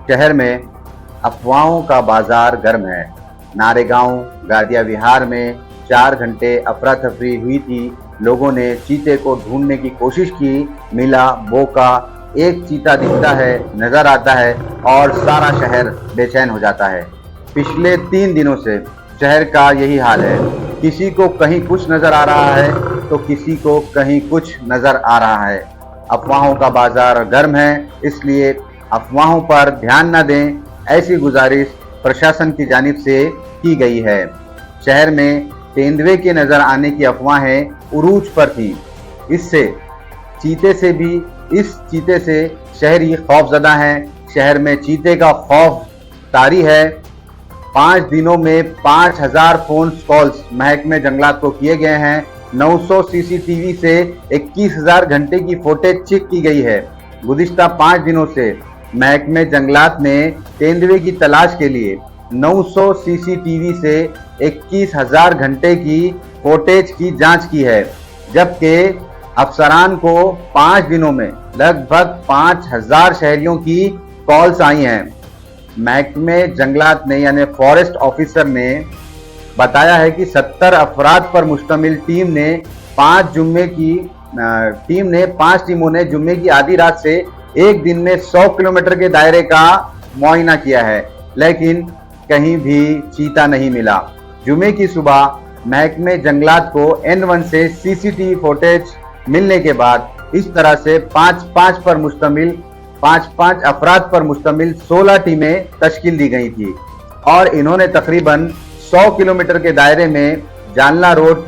शहर में अफवाहों का बाजार गर्म है। नारेगांव गादिया विहार में 4 घंटे अफरा तफरी हुई थी। लोगों ने चीते को ढूंढने की कोशिश की, मिला बोका। एक चीता दिखता है, नजर आता है और सारा शहर बेचैन हो जाता है। पिछले 3 दिनों से शहर का यही हाल है। किसी को कहीं कुछ नजर आ रहा है तो किसी को कहीं कुछ नजर आ रहा है। अफवाहों का बाजार गर्म है, इसलिए अफवाहों पर ध्यान न दें, ऐसी गुजारिश प्रशासन की जानिब से की गई है। शहर में तेंदुए के नजर आने की अफवाहें उरूज पर थी। इस चीते से शहरी खौफजदा हैं। शहर में चीते का खौफ तारी है। 5 दिनों में 5000 फोन कॉल्स महकमे जंगलात को किए गए हैं। 900 सीसीटीवी से 21,000 घंटे की फुटेज चेक की गई है। गुज़िश्ता 5 दिनों से महकमे जंगलात ने तेंदुए की तलाश के लिए 900 सीसीटीवी से 21,000 घंटे की फुटेज की जांच की है, जबकि अफसरान को 5 दिनों में लगभग 5000 शहरियों की कॉल्स आई हैं। महकमे जंगलात ने यानी फॉरेस्ट ऑफिसर ने बताया है कि 70 अफराद पर मुश्तमिल टीम ने 5 टीमों ने जुम्मे की आधी रात से एक दिन में 100 किलोमीटर के दायरे का मुआयना किया है, लेकिन कहीं भी चीता नहीं मिला। जुम्मे की सुबह महकमे जंगलात को N1 से सीसीटीवी फुटेज मिलने के बाद इस तरह से 5-5 अफराद पर मुश्तमिल 16 टीमें तश्कील दी गई थी और इन्होंने तकरीबन 100 किलोमीटर के दायरे में जानला road,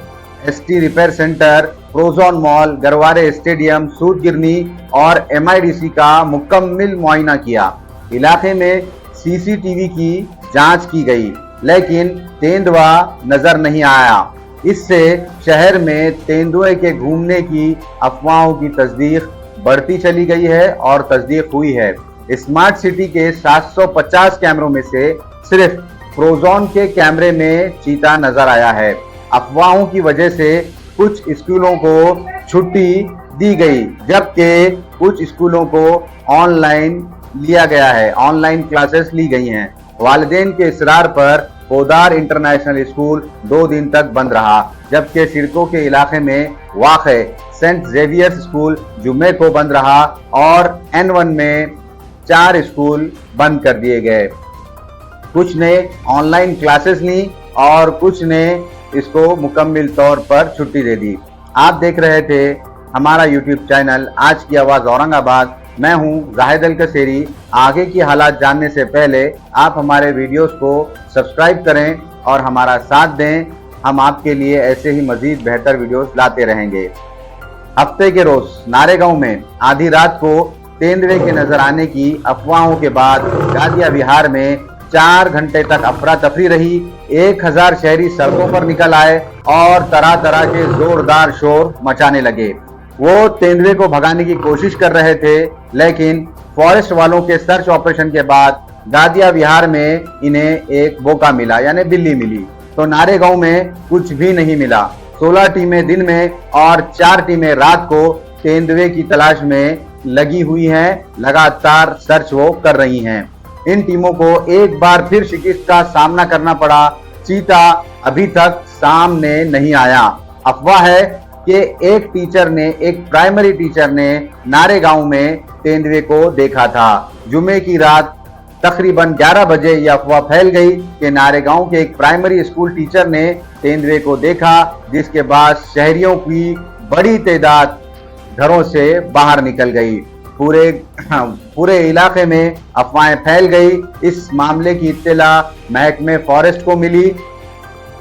ST repair centre, Prozone mall, Garware stadium, Sutgirni और MIDC का मुकम्मल मुआयना किया। इलाके में CCTV की जांच की गई, लेकिन तेंदुआ नजर नहीं आया। इससे शहर में तेंदुए के घूमने की अफवाहों की तस्दीक बढ़ती चली गई है और तस्दीक हुई है। स्मार्ट सिटी के 750 कैमरों में से सिर्फ प्रोजोन के कैमरे में चीता नजर आया है। अफवाहों की वजह से कुछ स्कूलों को छुट्टी दी गई, जबकि कुछ स्कूलों को ऑनलाइन लिया गया है, ऑनलाइन क्लासेस ली गई हैं। वालिदैन के इसरार पर पोदार इंटरनेशनल स्कूल 2 दिन तक बंद रहा, जबकि सिरकों के इलाके में वाक़े सेंट जेवियर्स स्कूल जुम्मे को बंद रहा और N1 में 4 स्कूल बंद कर दिए गए। कुछ ने ऑनलाइन क्लासेस ली और कुछ ने इसको मुकम्मल तौर पर छुट्टी दे दी। आप देख रहे थे हमारा YouTube चैनल आज की आवाज़ औरंगाबाद। मैं हूं जाहिद अल कसेरी। आगे की हालात जानने से पहले आप हमारे वीडियोस को सब्सक्राइब करें और हमारा साथ दें। हम आपके लिए ऐसे ही मजीद बेहतर वीडियोस लाते रहेंगे। हफ्ते के रोज नारेगांव में आधी रात को तेंदुए के नजर आने की अफवाहों के बाद गादिया विहार में 4 घंटे तक अफरा तफरी रही। 1000 शहरी सड़कों पर निकल आए और तरह तरह के जोरदार शोर मचाने लगे। वो तेंदुए को भगाने की कोशिश कर रहे थे, लेकिन फॉरेस्ट वालों के सर्च ऑपरेशन के बाद गादिया विहार में इन्हें एक बोका मिला, यानी बिल्ली मिली। तो नारेगांव में कुछ भी नहीं मिला। 16 टीमें दिन में और 4 टीमें रात को तेंदुए की तलाश में लगी हुई हैं। लगातार सर्च वो कर रही हैं। इन टीमों को एक बार फिर शिकस्त का सामना करना पड़ा। चीता अभी तक सामने नहीं आया। अफवाह है कि एक प्राइमरी टीचर ने नारेगांव में तेंदुए को देखा था। जुमे की रात तकरीबन 11 बजे यह अफवाह फैल गई कि नारेगांव के एक प्राइमरी स्कूल टीचर ने तेंदुए को देखा, जिसके बाद शहरियों की बड़ी तादाद घरों से बाहर निकल गई। पूरे इलाके में अफवाहें फैल गई। इस मामले की इत्तला महकमे फॉरेस्ट को मिली।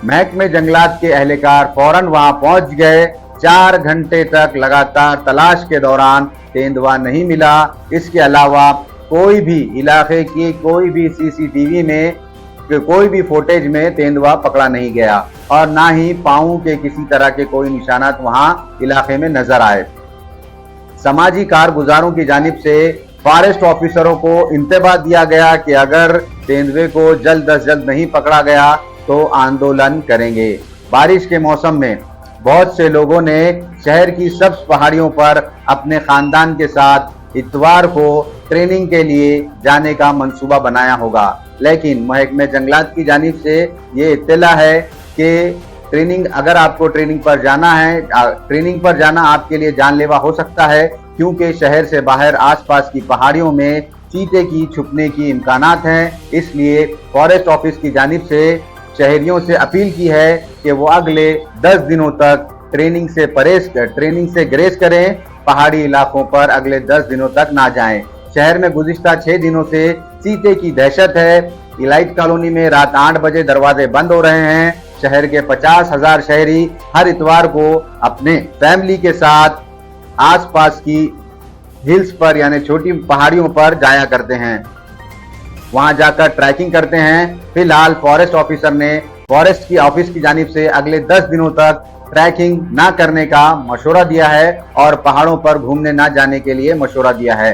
महकमे जंगलात के अहलकार फौरन वहां पहुंच गए। 4 घंटे तक लगातार तलाश के दौरान तेंदुआ नहीं मिला। इसके अलावा कोई भी इलाके की कोई भी CCTV में कोई भी फुटेज में तेंदुआ पकड़ा नहीं गया और ना ही पाँव के किसी तरह के कोई निशानात वहां इलाके में नजर आए। समाजी कारगुजारों की जानिब से फॉरेस्ट ऑफिसरों को इंतबाह दिया गया कि अगर तेंदुए को जल्द अज जल्द नहीं पकड़ा गया तो आंदोलन करेंगे। बारिश के मौसम में बहुत से लोगों ने शहर की सब्ज पहाड़ियों पर अपने खानदान के साथ इतवार को ट्रेनिंग के लिए जाने का मंसूबा बनाया होगा। लेकिन महकमे जंगलात की जानिब से ये इत्तला है कि ट्रेनिंग, अगर आपको ट्रेनिंग पर जाना है, ट्रेनिंग पर जाना आपके लिए जानलेवा हो सकता है, क्योंकि शहर से बाहर आसपास की पहाड़ियों में चीते की छुपने की इम्कानात हैं। इसलिए फॉरेस्ट ऑफिस की जानिब से शहरियों से अपील की है कि वो अगले 10 दिनों तक ट्रेनिंग से ग्रेस करें, पहाड़ी इलाकों पर अगले 10 दिनों तक ना जाएं। शहर में गुज़िश्ता 6 दिनों से चीते की दहशत है। इलाइट कॉलोनी में रात 8 बजे दरवाजे बंद हो रहे हैं। शहर के 50,000 शहरी हर इतवार को अपने फैमिली के साथ आसपास की हिल्स पर यानी छोटी पहाड़ियों पर जाया करते हैं, वहां जाकर ट्रैकिंग करते हैं। फिलहाल फॉरेस्ट ऑफिसर ने फॉरेस्ट की ऑफिस की जानिब से अगले 10 दिनों तक ट्रैकिंग ना करने का मशवरा दिया है और पहाड़ों पर घूमने ना जाने के लिए मशवरा दिया है।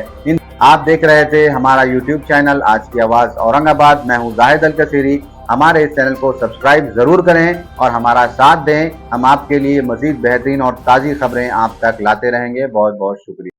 आप देख रहे थे हमारा यूट्यूब चैनल आज की आवाज औरंगाबाद। मैं हूं जाहिद अल कसीरी। हमारे इस चैनल को सब्सक्राइब जरूर करें और हमारा साथ दें। हम आपके लिए मजीद बेहतरीन और ताज़ी खबरें आप तक लाते रहेंगे। बहुत बहुत शुक्रिया।